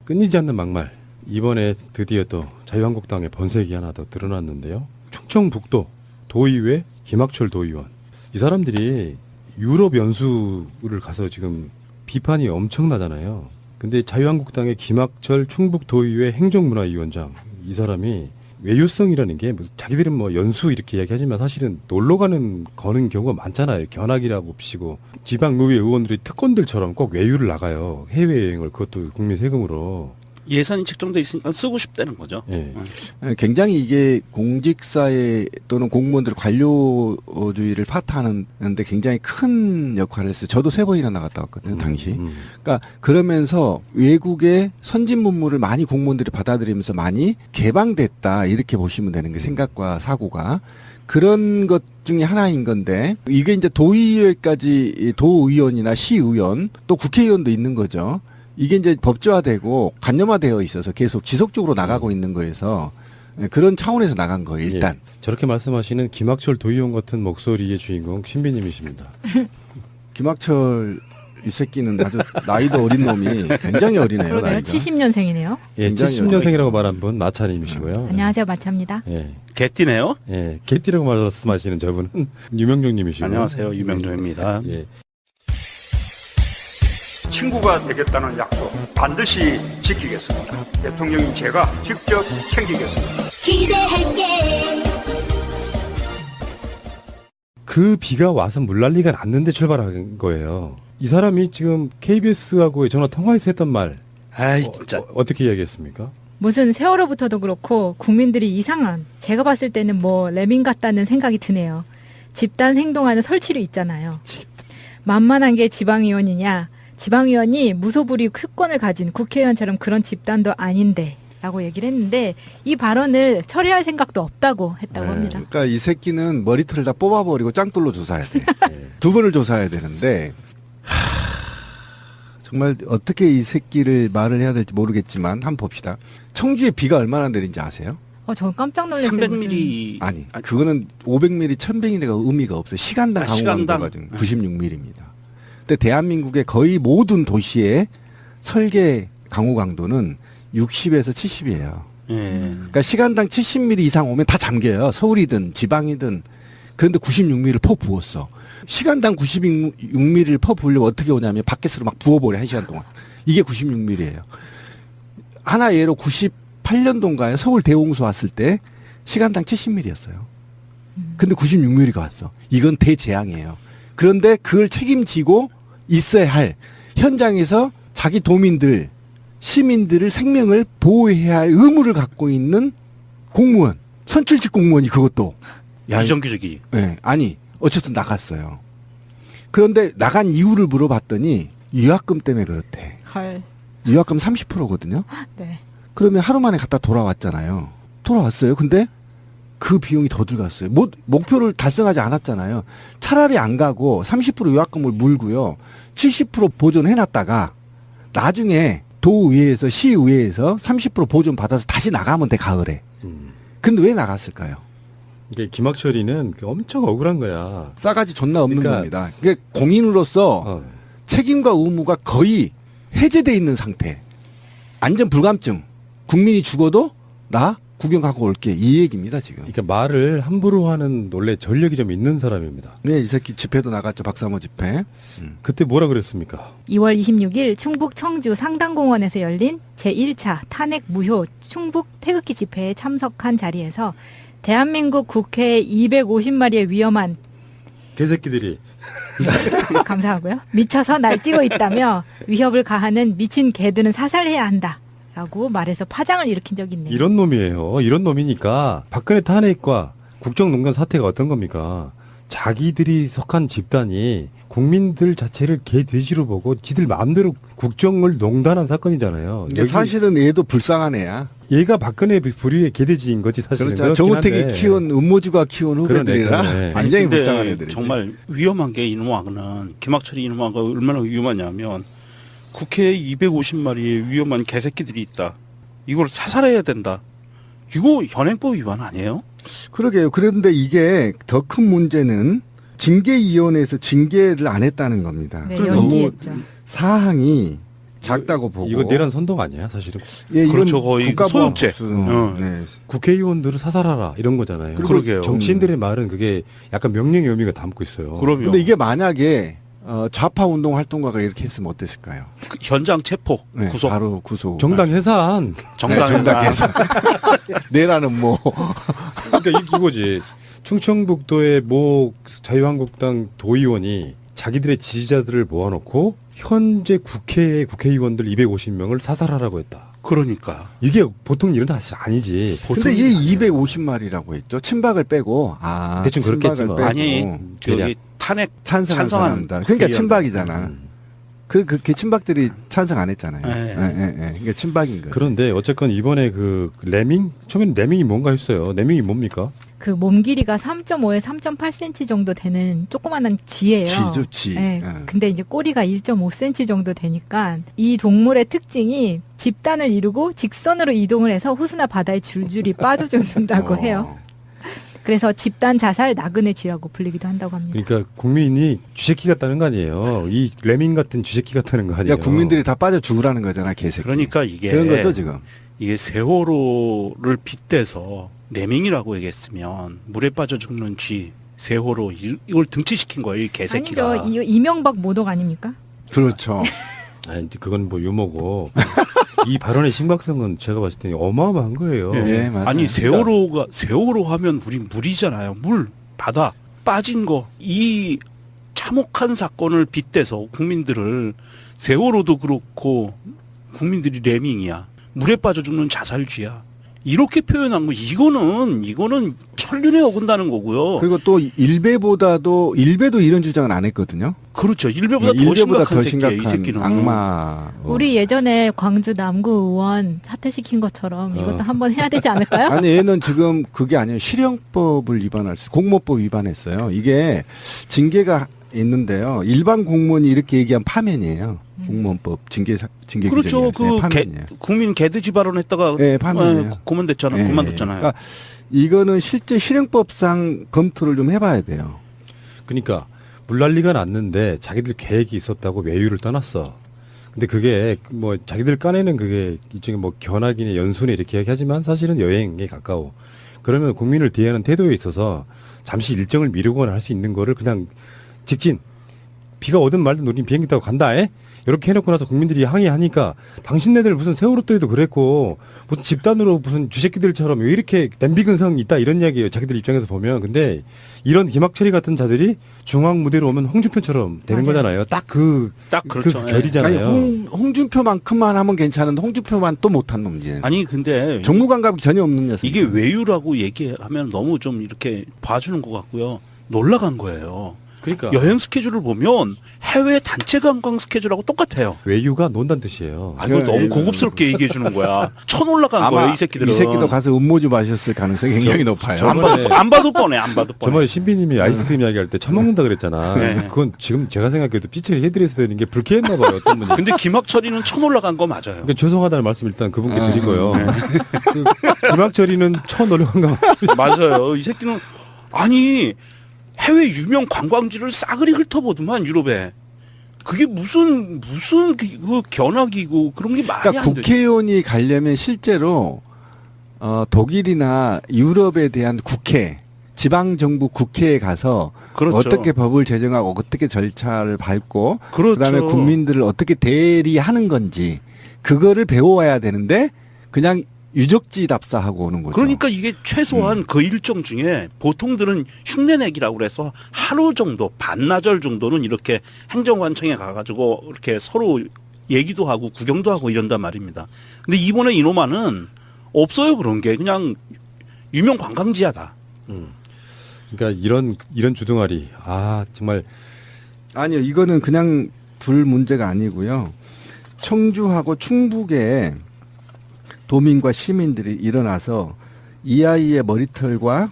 끊이지 않는 막말. 이번에 드디어 또 자유한국당의 번색이 하나 더 드러났는데요. 충청북도 도의회 김학철 도의원. 이 사람들이 유럽 연수를 가서 지금 비판이 엄청나잖아요. 근데 자유한국당의 김학철 충북도의회 행정문화위원장, 이 사람이 외유성이라는 게 자기들은 뭐 연수 이렇게 이야기하지만 사실은 놀러 가는 경우가 많잖아요. 견학이라고 비치고 지방의회 의원들이 특권들처럼 꼭 외유를 나가요. 해외여행을, 그것도 국민 세금으로. 예산이 책정돼 있으니까 쓰고 싶다는 거죠. 예. 굉장히 이게 공직사회 또는 공무원들의 관료주의를 파탄하는데 굉장히 큰 역할을 했어요. 저도 3번이나 나갔다 왔거든요, 당시. 그러니까 그러면서 외국의 선진 문물을 많이 공무원들이 받아들이면서 많이 개방됐다, 이렇게 보시면 되는 게 생각과 사고가. 그런 것 중에 하나인 건데, 이게 이제 도의회까지 도의원이나 시의원 또 국회의원도 있는 거죠. 이게 이제 법제화되고 관념화되어 있어서 계속 지속적으로 나가고 있는 거에서 그런 차원에서 나간 거예요, 일단. 예. 저렇게 말씀하시는 김학철 도의원 같은 목소리의 주인공 신비님이십니다. 김학철 이 새끼는 아주 나이도 어린 놈이 굉장히 어리네요. 그러네요. 나이가. 70년생이네요. 예, 굉장히 70년생이라고 말한 분 마차님이시고요. 안녕하세요. 마차입니다. 예. 개띠네요. 예, 개띠라고 말씀하시는 저분은 유명종님이시고. 안녕하세요. 유명조입니다. 예. 친구가 되겠다는 약속 반드시 지키겠습니다. 대통령인 제가 직접 챙기겠습니다. 기대할게. 그 비가 와서 물난리가 났는데 출발한 거예요. 이 사람이 지금 KBS하고의 전화 통화에서 했던 말 아이 진짜. 어떻게 이야기했습니까? 무슨 세월호부터도 그렇고 국민들이 이상한, 제가 봤을 때는 뭐 레민 같다는 생각이 드네요. 집단 행동하는 설치류 있잖아요. 만만한 게 지방의원이냐. 지방의원이 무소불위 특권을 가진 국회의원처럼 그런 집단도 아닌데 라고 얘기를 했는데, 이 발언을 처리할 생각도 없다고 했다고 합니다. 그러니까 이 새끼는 머리털을 다 뽑아버리고 짱돌로 조사해야 돼. 예. 2번을 조사해야 되는데, 정말 어떻게 이 새끼를 말을 해야 될지 모르겠지만 한번 봅시다. 청주에 비가 얼마나 내린지 아세요? 저는 깜짝 놀랐어요. 300mm. 아니, 그거는 500mm, 1100mm가 의미가 없어요. 시간당 시간당. 강우강도가 96mm입니다. 근데 대한민국의 거의 모든 도시의 설계 강우 강도는 60에서 70이에요. 예. 그러니까 시간당 70mm 이상 오면 다 잠겨요. 서울이든 지방이든. 그런데 96mm를 퍼 부었어. 시간당 96mm를 퍼 부으려면 어떻게 오냐면 바켓으로 막 부어버려, 1시간 동안. 이게 96mm예요. 하나 예로 98년도인가에 서울 대홍수 왔을 때 시간당 70mm였어요. 근데 96mm가 왔어. 이건 대재앙이에요. 그런데 그걸 책임지고 있어야 할, 현장에서 자기 도민들, 시민들을 생명을 보호해야 할 의무를 갖고 있는 공무원, 선출직 공무원이 그것도. 비정규직이. 네, 아니 어쨌든 나갔어요. 그런데 나간 이유를 물어봤더니 유학금 때문에 그렇대. 헐. 유학금 30%거든요. 네. 그러면 하루 만에 갔다 돌아왔잖아요. 돌아왔어요. 근데 그 비용이 더 들어갔어요. 목표를 달성하지 않았잖아요. 차라리 안 가고 30% 유학금을 물고요. 70% 보존해놨다가 나중에 도의회에서 시의회에서 30% 보존 받아서 다시 나가면 돼, 가을에. 근데 왜 나갔을까요? 이게 김학철이는 엄청 억울한 거야. 싸가지 존나 없는 그러니까 겁니다. 그게 공인으로서 책임과 의무가 거의 해제돼 있는 상태. 안전 불감증. 국민이 죽어도 나 구경 가고 올게, 이 얘기입니다 지금. 그러니까 말을 함부로 하는 원래 전력이 좀 있는 사람입니다. 네, 이 새끼 집회도 나갔죠, 박사모 집회. 그때 뭐라 그랬습니까? 2월 26일 충북 청주 상당공원에서 열린 제1차 탄핵 무효 충북 태극기 집회에 참석한 자리에서 대한민국 국회 250마리의 위험한 개새끼들이 감사하고요. 미쳐서 날뛰고 있다며 위협을 가하는 미친 개들은 사살해야 한다 라고 말해서 파장을 일으킨 적이 있네요. 이런 놈이에요. 이런 놈이니까 박근혜 탄핵과 국정농단 사태가 어떤 겁니까? 자기들이 속한 집단이 국민들 자체를 개돼지로 보고 지들 마음대로 국정을 농단한 사건이잖아요. 근데 사실은 얘도 불쌍한 애야. 얘가 박근혜 불의의 개돼지인 거지 사실은. 그렇죠. 정우택이 키운, 음모주가 키운 후배들이라 그러네. 굉장히 근데 불쌍한 애들이지. 정말 위험한 게 이놈하고는, 김학철이 이놈하고 얼마나 위험하냐면 국회에 250마리의 위험한 개새끼들이 있다. 이걸 사살해야 된다. 이거 현행법 위반 아니에요? 그러게요. 그런데 이게 더 큰 문제는 징계위원회에서 징계를 안 했다는 겁니다. 네, 너무 연기했죠. 사항이 작다고 보고. 이거 내란 선동 아니야, 사실은? 예, 이건 그렇죠. 거의 국가보안 소유죄. 법수. 네. 국회의원들을 사살하라 이런 거잖아요. 그리고 그러게요. 정치인들의 말은 그게 약간 명령의 의미가 담고 있어요. 그럼요. 근데 이게 만약에 좌파 운동 활동가가 이렇게 했으면 어땠을까요? 그 현장 체포, 네, 구속, 바로 구속. 정당 해산. 정당 정당에서 내라는 뭐 그러니까 이거지. 충청북도의 모 자유한국당 도의원이 자기들의 지지자들을 모아놓고 현재 국회의 국회의원들 250명을 사살하라고 했다. 그러니까 이게 보통 일은 사실 아니지. 근데 이게 250마리라고 했죠. 친박을 빼고 대충 그렇겠지 뭐. 아니 대략. 저기 탄핵 찬성한 찬성한 사람들. 그러니까 국회의원들. 친박이잖아. 그 친박들이 찬성 안 했잖아요. 네. 그러니까 친박인 거죠. 그런데 어쨌건 이번에 그 레밍 처음에는 레밍이 뭔가 했어요. 레밍이 뭡니까? 그 몸 길이가 3.5에 3.8cm 정도 되는 조그마한 쥐예요. 쥐죠, 쥐. 네. 예. 근데 이제 꼬리가 1.5cm 정도 되니까 이 동물의 특징이 집단을 이루고 직선으로 이동을 해서 호수나 바다에 줄줄이 빠져 죽는다고 해요. 그래서 집단 자살 나그네 쥐라고 불리기도 한다고 합니다. 그러니까 국민이 쥐새끼 같다는 거 아니에요. 이 레밍 같은 쥐새끼 같다는 거 아니에요. 그러니까 국민들이 다 빠져 죽으라는 거잖아, 개새끼. 그러니까 이게 그런 거죠, 지금. 이게 세월호를 빗대서 레밍이라고 얘기했으면 물에 빠져 죽는 쥐 세월호 이걸 등치시킨 거예요, 이 개새끼가. 아니죠. 이명박 모독 아닙니까? 그렇죠. 아니, 그건 뭐 유머고. 이 발언의 심각성은 제가 봤을 때 어마어마한 거예요. 예, 맞아요. 아니 세월호 하면 우리 물이잖아요. 물, 바다 빠진 거 이 참혹한 사건을 빗대서 국민들을 세월호도 그렇고 국민들이 레밍이야. 물에 빠져 죽는 자살쥐야. 이렇게 표현한 거 이거는 천륜에 어긋나는 거고요. 그리고 또 일베도 이런 주장은 안 했거든요. 그렇죠. 일베보다 더 일베보다 심각한 새끼야. 이 새끼는. 악마. 우리 예전에 광주 남구 의원 사퇴시킨 것처럼 이것도 한번 해야 되지 않을까요? 아니 얘는 지금 그게 아니에요. 실형법을 공모법 위반했어요. 이게 징계가 있는데요. 일반 공무원이 이렇게 얘기한 파면이에요. 공무원법 징계 그렇죠. 규정이 파면이에요. 국민 개돼지 발언했다가 네, 파면이에요. 고만됐잖아요. 예, 그만뒀잖아요. 그러니까 이거는 실제 실형법상 검토를 좀 해봐야 돼요. 그러니까 물난리가 났는데 자기들 계획이 있었다고 외유를 떠났어. 근데 그게 뭐 자기들 까내는 그게 일종의 뭐 견학이나 연수네 이렇게 얘기하지만 사실은 여행에 가까워. 그러면 국민을 대하는 태도에 있어서 잠시 일정을 미루거나 할 수 있는 거를 그냥 직진. 비가 오든 말든 우린 비행기 타고 간다. 이렇게 해놓고 나서 국민들이 항의하니까 당신네들 무슨 세월호 때도 그랬고 무슨 집단으로 무슨 쥐새끼들처럼 왜 이렇게 냄비근성이 있다 이런 이야기예요. 자기들 입장에서 보면. 근데 이런 김학철이 같은 자들이 중앙 무대로 오면 홍준표처럼 되는 맞아요. 거잖아요. 딱 그렇죠. 그 결이잖아요. 아니 홍준표만큼만 하면 괜찮은데 홍준표만 또 못한 놈이에요. 아니 근데 정무 감각이 전혀 없는 녀석. 이게 외유라고 얘기하면 너무 좀 이렇게 봐주는 것 같고요. 놀라간 거예요. 그러니까 여행 스케줄을 보면 해외 단체 관광 스케줄하고 똑같아요. 외유가 논다는 뜻이에요. 아, 이거 너무 고급스럽게 얘기해 주는 거야. 쳐놀라간 거예요, 이 새끼들은. 이 새끼도 가서 음모주 마셨을 가능성이 굉장히 높아요. 안 봐도 뻔해, 안 봐도 뻔해. 저번에 신비님이 아이스크림 이야기할 때 처먹는다 그랬잖아. 네. 그건 지금 제가 생각해도 삐처리 해드려서 되는 게 불쾌했나 봐요. 어떤 분이. 근데 김학철이는 쳐놀라간 거 맞아요. 그러니까 죄송하다는 말씀 일단 그분께 드리고요. 그 김학철이는 쳐놀려간 거 맞아요. 이 새끼는 아니 해외 유명 관광지를 싸그리 훑어보더만 유럽에. 그게 무슨 그 견학이고 그런 게 말이 그러니까 안 돼. 국회의원이 가려면 실제로 독일이나 유럽에 대한 국회, 지방정부 국회에 가서 그렇죠. 어떻게 법을 제정하고 어떻게 절차를 밟고 그렇죠. 그다음에 국민들을 어떻게 대리하는 건지 그거를 배워와야 되는데 그냥 유적지 답사하고 오는 거죠. 그러니까 이게 최소한 그 일정 중에 보통들은 흉내내기라고 그래서 하루 정도 반나절 정도는 이렇게 행정관청에 가가지고 이렇게 서로 얘기도 하고 구경도 하고 이런단 말입니다. 근데 이번에 이노마는 없어요. 그런 게 그냥 유명 관광지야다. 그러니까 이런 주둥아리. 아 정말 아니요, 이거는 그냥 둘 문제가 아니고요. 청주하고 충북에 도민과 시민들이 일어나서 이 아이의 머리털과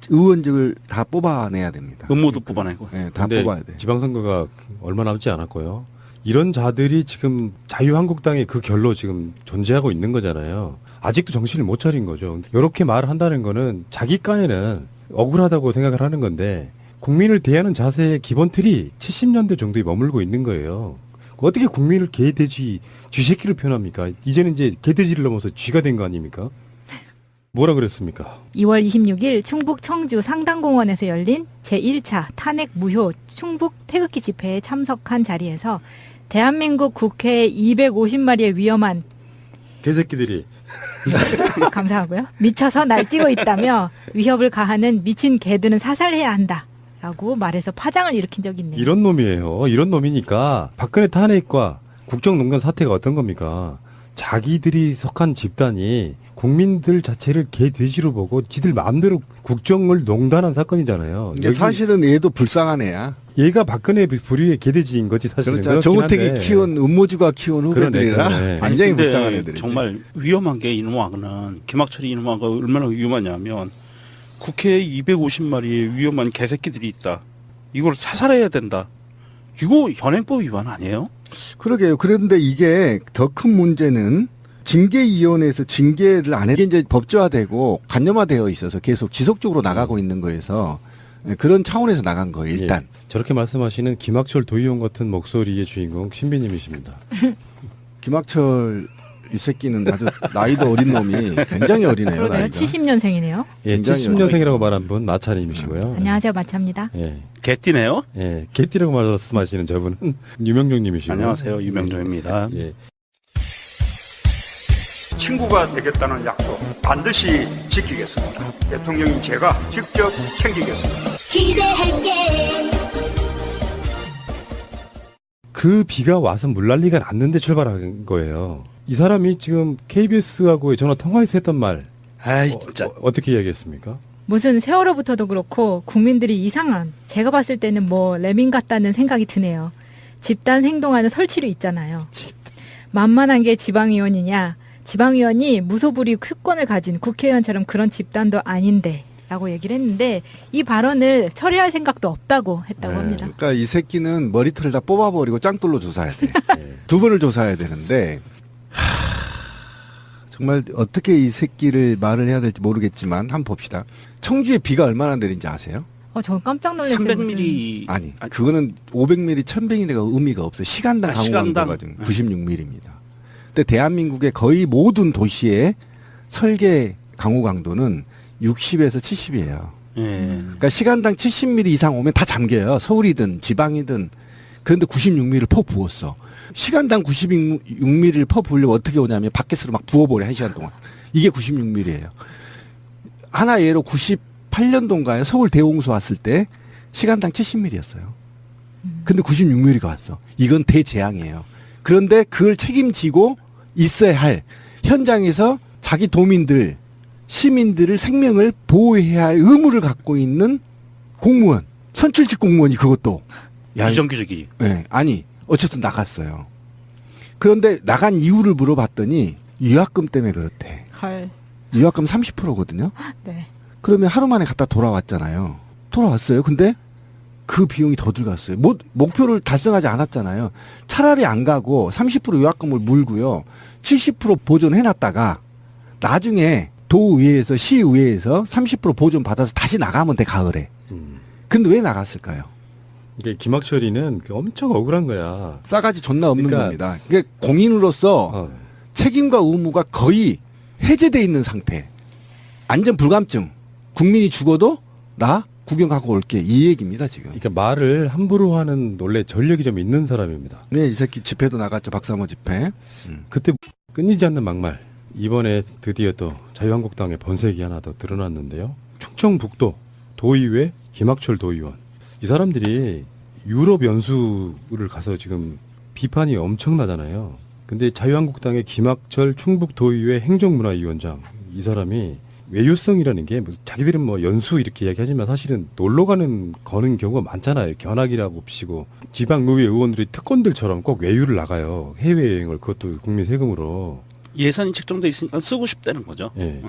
의원직을 다 뽑아내야 됩니다. 음모도 뽑아내고. 네, 다 근데 뽑아야 돼. 지방선거가 얼마 남지 않았고요. 이런 자들이 지금 자유한국당의 그 결로 지금 존재하고 있는 거잖아요. 아직도 정신을 못 차린 거죠. 이렇게 말을 한다는 거는 자기 깐에는 억울하다고 생각을 하는 건데 국민을 대하는 자세의 기본 틀이 70년대 정도에 머물고 있는 거예요. 어떻게 국민을 개돼지 쥐새끼를 표현합니까? 이제는 이제 개돼지를 넘어서 쥐가 된 거 아닙니까? 뭐라 그랬습니까? 2월 26일 충북 청주 상당공원에서 열린 제1차 탄핵 무효 충북 태극기 집회에 참석한 자리에서 대한민국 국회 250마리의 위험한 개새끼들이 감사하고요. 미쳐서 날뛰고 있다며 위협을 가하는 미친 개들은 사살해야 한다라고 말해서 파장을 일으킨 적이 있네요. 이런 놈이에요. 이런 놈이니까 박근혜 탄핵과 국정농단 사태가 어떤 겁니까? 자기들이 속한 집단이 국민들 자체를 개돼지로 보고 지들 마음대로 국정을 농단한 사건이잖아요. 근데 사실은 얘도 불쌍한 애야. 얘가 박근혜 부류의 개돼지인 거지 사실은. 그렇죠. 정우택이 키운 음모주가 키운 후배들이라 그러네. 굉장히 근데 불쌍한 애들이지. 정말 위험한 게 이놈아는 김학철이 이놈아가 얼마나 위험하냐면 국회에 250마리의 위험한 개새끼들이 있다. 이걸 사살해야 된다. 이거 현행법 위반 아니에요? 그러게요. 그런데 이게 더 큰 문제는 징계위원회에서 징계를 안 해. 이게 이제 법조화되고 관념화되어 있어서 계속 지속적으로 나가고 있는 거에서 그런 차원에서 나간 거예요. 일단. 예, 저렇게 말씀하시는 김학철 도의원 같은 목소리의 주인공 신비님이십니다. 김학철 이 새끼는 아주 나이도 어린 놈이 굉장히 어리네요. 그러네요. 나이가. 70년생이네요. 예, 굉장히 70년생이라고 말한 분 마차님이시고요. 안녕하세요. 마차입니다. 예, 개띠네요. 예, 개띠라고 말씀하시는 저분은 유명종님이시고요. 안녕하세요. 유명정입니다. 예, 친구가 되겠다는 약속 반드시 지키겠습니다. 대통령인 제가 직접 챙기겠습니다. 기대할게. 그 비가 와서 물난리가 났는데 출발한 거예요. 이 사람이 지금 KBS하고의 전화 통화에서 했던 말 아이 진짜. 어떻게 이야기했습니까? 무슨 세월호부터도 그렇고 국민들이 이상한 제가 봤을 때는 뭐 레민 같다는 생각이 드네요. 집단 행동하는 설치류 있잖아요. 만만한 게 지방의원이냐. 지방의원이 무소불위 특권을 가진 국회의원처럼 그런 집단도 아닌데 라고 얘기를 했는데 이 발언을 처리할 생각도 없다고 했다고 네. 합니다. 그러니까 이 새끼는 머리털을 다 뽑아버리고 짱돌로 조사해야 돼. 예. 두 번을 조사해야 되는데 정말 어떻게 이 새끼를 말을 해야 될지 모르겠지만 한번 봅시다. 청주에 비가 얼마나 내린지 아세요? 저는 깜짝 놀랐어요. 300mm 아니 그거는 500mm, 1000mm가 의미가 없어요. 시간당 시간당. 강우강도가 96mm입니다. 근데 대한민국의 거의 모든 도시의 설계 강우 강도는 60에서 70이에요. 예. 그러니까 시간당 70mm 이상 오면 다 잠겨요. 서울이든 지방이든. 그런데 96mm를 퍼 부었어. 시간당 96mm를 퍼 부으려면 어떻게 오냐면 바켓으로 막 부어버려 1시간 동안. 이게 96mm예요. 하나 예로 98년도인가에 서울 대홍수 왔을 때 시간당 70mm였어요. 근데 96mm가 왔어. 이건 대재앙이에요. 그런데 그걸 책임지고 있어야 할 현장에서 자기 도민들, 시민들을 생명을 보호해야 할 의무를 갖고 있는 공무원, 선출직 공무원이 그것도 비정규직이. 네, 아니 어쨌든 나갔어요. 그런데 나간 이유를 물어봤더니 유학금 때문에 그렇대. 헐. 유학금 30%거든요. 네. 그러면 하루 만에 갔다 돌아왔잖아요. 돌아왔어요. 근데 그 비용이 더 들어갔어요. 목표를 달성하지 않았잖아요. 차라리 안 가고 30% 유학금을 물고요. 70% 보존해놨다가 나중에 도의회에서 시의회에서 30% 보존 받아서 다시 나가면 돼 가을에. 근데 왜 나갔을까요? 이게 김학철이는 엄청 억울한 거야. 싸가지 존나 없는 그러니까- 겁니다. 이게 공인으로서 책임과 의무가 거의 해제돼 있는 상태. 안전 불감증. 국민이 죽어도 나 구경하고 올게 이 얘기입니다 지금. 그러니까 말을 함부로 하는 원래 전력이 좀 있는 사람입니다. 네, 이 새끼 집회도 나갔죠. 박사모 집회. 그때 끊이지 않는 막말. 이번에 드디어 또 자유한국당의 번색이 하나 더 드러났는데요. 충청북도 도의회 김학철 도의원. 이 사람들이 유럽 연수를 가서 지금 비판이 엄청나잖아요. 근데 자유한국당의 김학철 충북도의회 행정문화위원장 이 사람이 외유성이라는 게 자기들은 뭐 연수 이렇게 이야기하지만 사실은 놀러 가는 거는 경우가 많잖아요. 견학이라고 치고 지방의회 의원들이 특권들처럼 꼭 외유를 나가요. 해외여행을 그것도 국민 세금으로. 예산이 책정돼 있으니까 쓰고 싶다는 거죠. 예.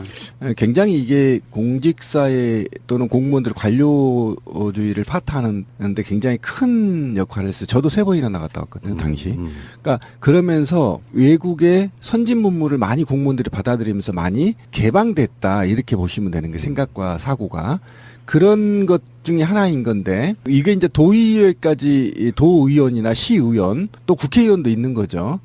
굉장히 이게 공직사회 또는 공무원들 관료주의를 파탄하는데 굉장히 큰 역할을 했어요. 저도 3번이나 나갔다 왔거든요, 당시. 그러니까 그러면서 외국의 선진 문물을 많이 공무원들이 받아들이면서 많이 개방됐다 이렇게 보시면 되는 게 생각과 사고가. 그런 것 중에 하나인 건데 이게 이제 도의회까지 도의원이나 시의원 또 국회의원도 있는 거죠.